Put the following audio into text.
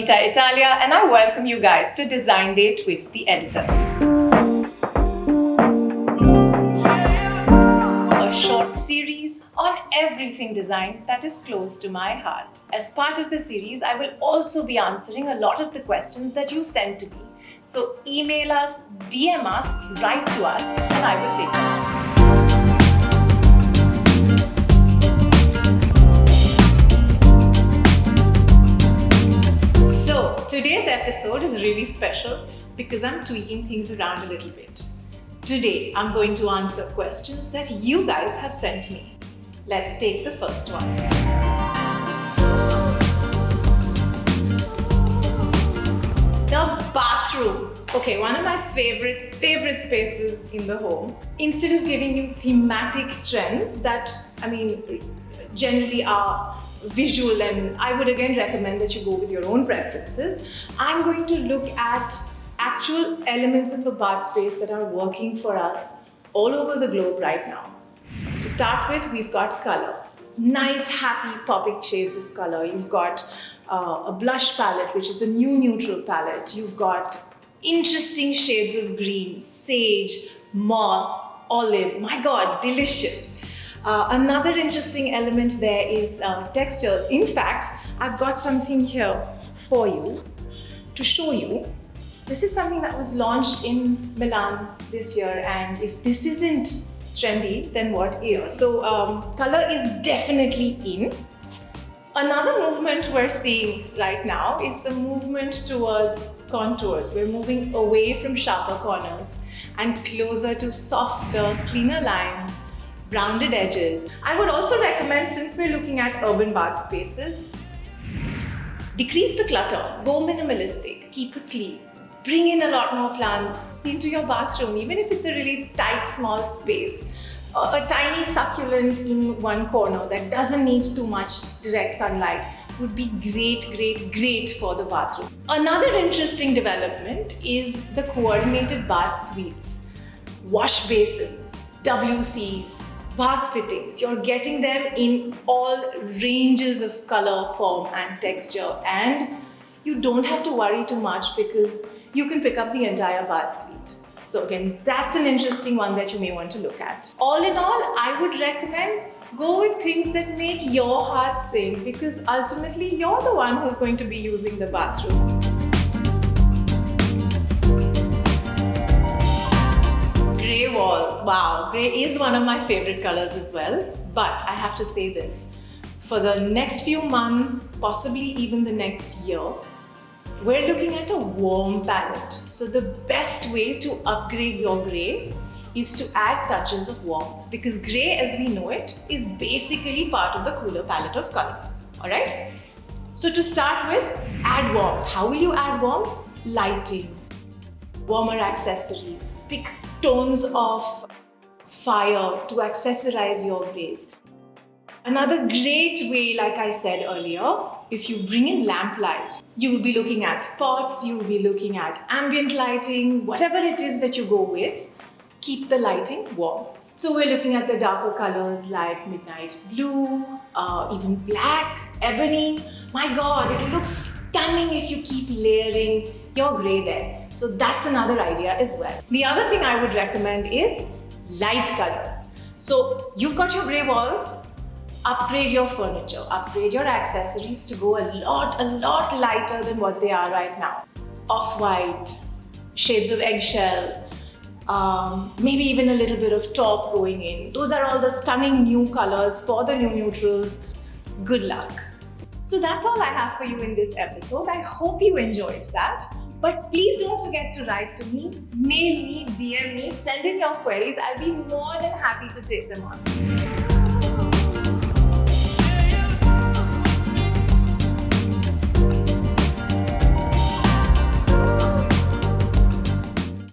Ronitaa Italia, and I welcome you guys to Design Date with the Editor. A short series on everything design that is close to my heart. As part of the series, I will also be answering a lot of the questions that you sent to me. So email us, DM us, write to us, and I will take them. Today's episode is really special because I'm tweaking things around a little bit. Today, I'm going to answer questions that you guys have sent me. Let's take the first one. The bathroom. Okay, one of my favorite spaces in the home. Instead of giving you thematic trends that, generally are visual, and I would again recommend that you go with your own preferences, I'm going to look at actual elements of a bath space that are working for us all over the globe right now. To start with, we've got color. Nice, happy, popping shades of color. You've got a blush palette, which is the new neutral palette. You've got interesting shades of green, sage, moss, olive. My God, delicious. Another interesting element there is textures. In fact, I've got something here for you to show you. This is something that was launched in Milan this year, and if this isn't trendy, then what is? So color is definitely in. Another movement we're seeing right now is the movement towards contours. We're moving away from sharper corners and closer to softer, cleaner lines, rounded edges. I would also recommend, since we're looking at urban bath spaces, decrease the clutter, go minimalistic, keep it clean. Bring in a lot more plants into your bathroom, even if it's a really tight, small space. A tiny succulent in one corner that doesn't need too much direct sunlight would be great for the bathroom. Another interesting development is the coordinated bath suites. Wash basins, WCs, bath fittings. You're getting them in all ranges of color, form and texture, and you don't have to worry too much because you can pick up the entire bath suite. So again, that's an interesting one that you may want to look at. All in all, I would recommend go with things that make your heart sing, because ultimately you're the one who's going to be using the bathroom. Grey walls. Wow, grey is one of my favorite colors as well. But I have to say this, for the next few months, possibly even the next year, we're looking at a warm palette. So the best way to upgrade your grey is to add touches of warmth, because grey as we know it is basically part of the cooler palette of colors. Alright? So to start with, add warmth. How will you add warmth? Lighting, warmer accessories, pick tones of fire to accessorize your greys. Another great way, like I said earlier, if you bring in lamp light, you will be looking at spots, you will be looking at ambient lighting, whatever it is that you go with, keep the lighting warm. So we're looking at the darker colors like midnight blue, even black, ebony. My God, it looks stunning if you keep layering your grey there. So that's another idea as well. The other thing I would recommend is light colors. So you've got your grey walls, upgrade your furniture, upgrade your accessories to go a lot lighter than what they are right now. Off-white, shades of eggshell, maybe even a little bit of taupe going in. Those are all the stunning new colors for the new neutrals. Good luck. So that's all I have for you in this episode. I hope you enjoyed that. But please don't forget to write to me, mail me, DM me, send in your queries. I'll be more than happy to take them on.